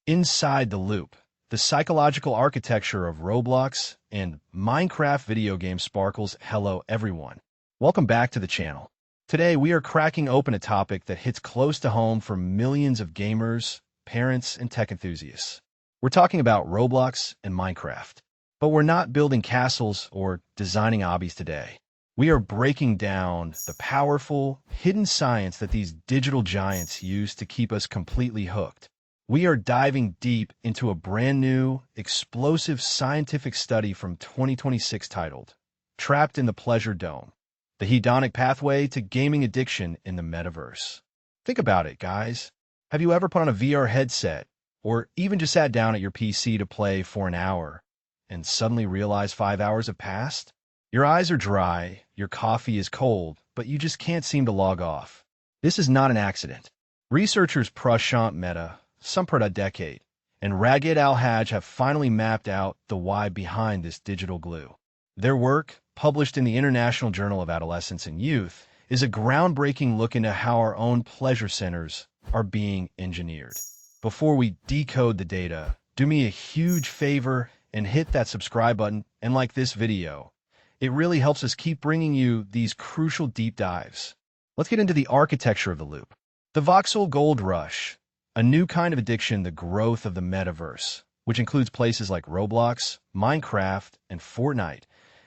Inside the Loop, the psychological architecture of Roblox and Minecraft video game sparkles. Hello everyone. Welcome back to the channel. Today we are cracking open a topic that hits close to home for millions of gamers, parents, and tech enthusiasts. We're talking about Roblox and Minecraft. But we're not building castles or designing obbies today. We are breaking down the powerful, hidden science that these digital giants use to keep us completely hooked. We are diving deep into a brand new, explosive scientific study from 2026 titled, Trapped in the Pleasure Dome, the Hedonic Pathway to Gaming Addiction in the Metaverse. Think about it, guys. Have you ever put on a VR headset, or even just sat down at your PC to play for an hour, and suddenly realize 5 hours have passed? Your eyes are dry, your coffee is cold, but you just can't seem to log off. This is not an accident. Researchers Mehta, Dekate, and Dekate Al Hajj have finally mapped out the why behind this digital glue. Their work, published in the International Journal of Adolescence and Youth, is a groundbreaking look into how our own pleasure centers are being engineered. Before we decode the data, do me a huge favor and hit that subscribe button and like this video. It really helps us keep bringing you these crucial deep dives. Let's get into the architecture of the loop. The voxel gold rush, a new kind of addiction, the growth of the metaverse, which includes places like Roblox, Minecraft, and Fortnite,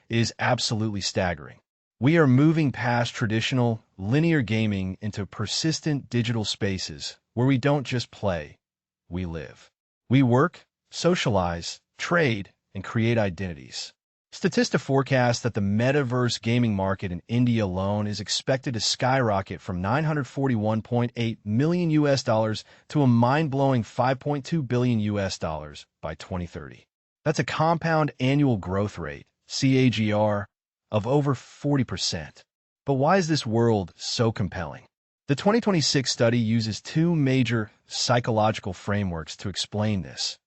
is absolutely staggering. We are moving past traditional, linear gaming into persistent digital spaces where we don't just play, we live. We work, socialize, trade, and create identities. Statista forecasts that the metaverse gaming market in India alone is expected to skyrocket from $941.8 million to a mind-blowing $5.2 billion by 2030. That's a compound annual growth rate, CAGR, of over 40%. But why is this world so compelling? The 2026 study uses two major psychological frameworks to explain this: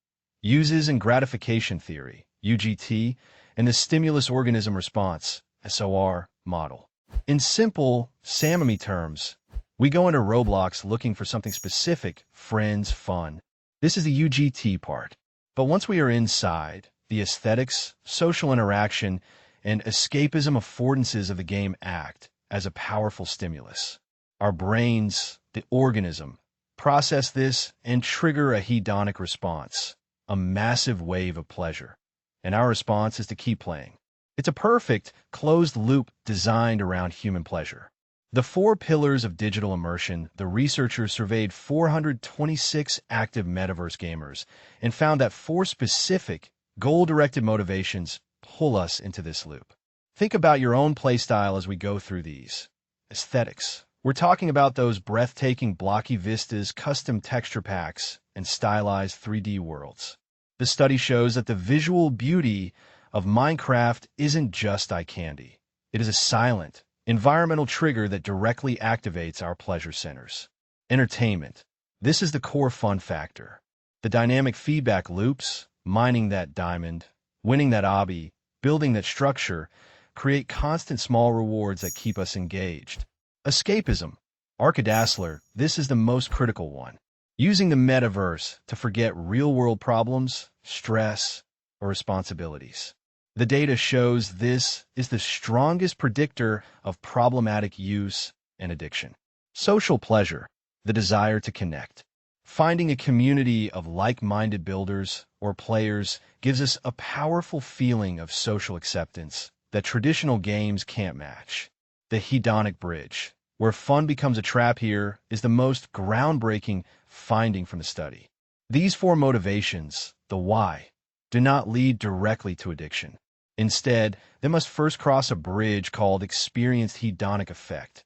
uses and gratification theory, UGT, and the stimulus organism response, SOR, model. In simple, Sammy terms, we go into Roblox looking for something specific, friends, fun. This is the UGT part. But once we are inside, the aesthetics, social interaction, and escapism affordances of the game act as a powerful stimulus. Our brains, the organism, process this and trigger a hedonic response, a massive wave of pleasure. And our response is to keep playing. It's a perfect, closed loop designed around human pleasure. The 4 pillars of digital immersion, the researchers surveyed 426 active metaverse gamers and found that 4 specific, goal-directed motivations pull us into this loop. Think about your own playstyle as we go through these. Aesthetics. We're talking about those breathtaking blocky vistas, custom texture packs, and stylized 3D worlds. The study shows that the visual beauty of Minecraft isn't just eye candy. It is a silent, environmental trigger that directly activates our pleasure centers. Entertainment. This is the core fun factor. The dynamic feedback loops, mining that diamond, winning that obby, building that structure, create constant small rewards that keep us engaged. Escapism. Archidasler, this is the most critical one. Using the metaverse to forget real-world problems, stress, or responsibilities. The data shows this is the strongest predictor of problematic use and addiction. Social pleasure, the desire to connect. Finding a community of like-minded builders or players gives us a powerful feeling of social acceptance that traditional games can't match. The Hedonic Bridge, where fun becomes a trap here, is the most groundbreaking finding from the study. These 4 motivations, the why, do not lead directly to addiction. Instead, they must first cross a bridge called experienced hedonic effect.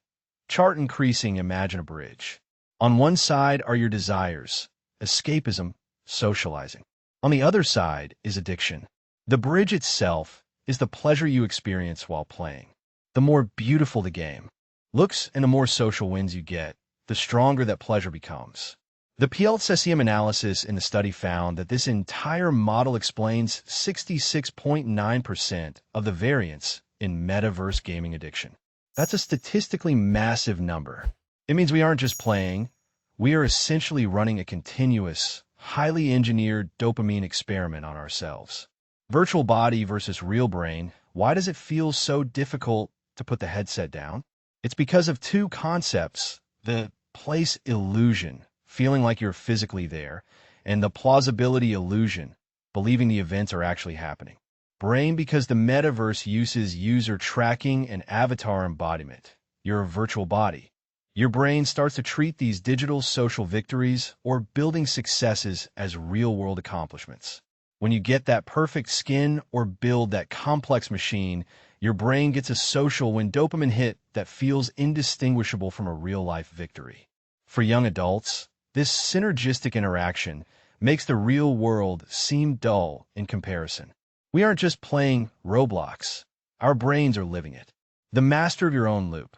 Chart increasing, imagine a bridge. On one side are your desires, escapism, socializing. On the other side is addiction. The bridge itself is the pleasure you experience while playing. The more beautiful the game looks and the more social wins you get, the stronger that pleasure becomes. The PLCSM analysis in the study found that this entire model explains 66.9% of the variance in metaverse gaming addiction. That's a statistically massive number. It means we aren't just playing, we are essentially running a continuous, highly engineered dopamine experiment on ourselves. Virtual body versus real brain. Why does it feel so difficult to put the headset down? It's because of two concepts: the place illusion, feeling like you're physically there, and the plausibility illusion, believing the events are actually happening. Brain, because the metaverse uses user tracking and avatar embodiment. You're a virtual body. Your brain starts to treat these digital social victories or building successes as real-world accomplishments. When you get that perfect skin or build that complex machine, your brain gets a social when dopamine hit that feels indistinguishable from a real-life victory. For young adults, this synergistic interaction makes the real world seem dull in comparison. We aren't just playing Roblox. Our brains are living it. The master of your own loop.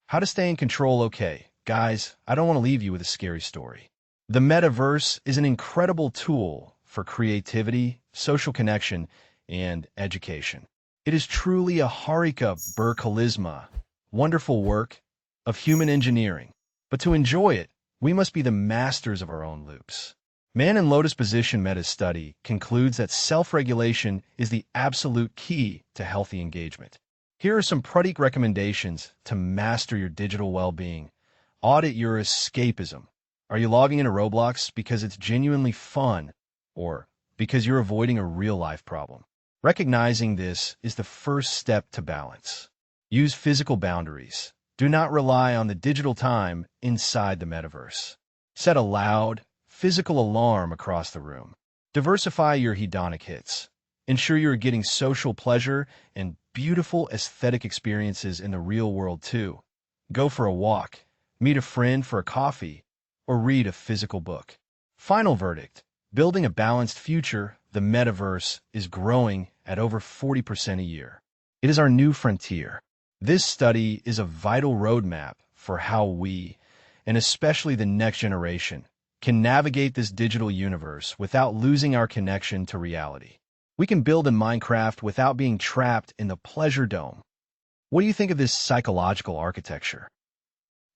How to stay in control. Okay, guys, I don't want to leave you with a scary story. The metaverse is an incredible tool for creativity, social connection, and education. It is truly a Harika Charisma, wonderful work of human engineering. But to enjoy it, we must be the masters of our own loops. Man in Lotus Position Meta study concludes that self-regulation is the absolute key to healthy engagement. Here are some practical recommendations to master your digital well-being. Audit your escapism. Are you logging into Roblox because it's genuinely fun or because you're avoiding a real-life problem? Recognizing this is the first step to balance. Use physical boundaries. Do not rely on the digital time inside the metaverse. Set a loud, physical alarm across the room. Diversify your hedonic hits. Ensure you are getting social pleasure and beautiful aesthetic experiences in the real world too. Go for a walk, meet a friend for a coffee, or read a physical book. Final verdict: building a balanced future, the metaverse is growing at over 40% a year. It is our new frontier. This study is a vital roadmap for how we, and especially the next generation, can navigate this digital universe without losing our connection to reality. We can build in Minecraft without being trapped in the pleasure dome. What do you think of this psychological architecture?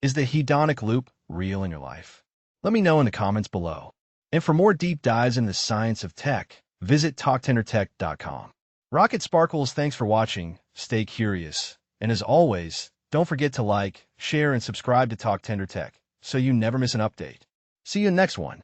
Is the hedonic loop real in your life? Let me know in the comments below. And for more deep dives into the science of tech, visit talktendertech.com. Rocket Sparkles, thanks for watching. Stay curious. And as always, don't forget to like, share, and subscribe to Talk Tender Tech so you never miss an update. See you in the next one.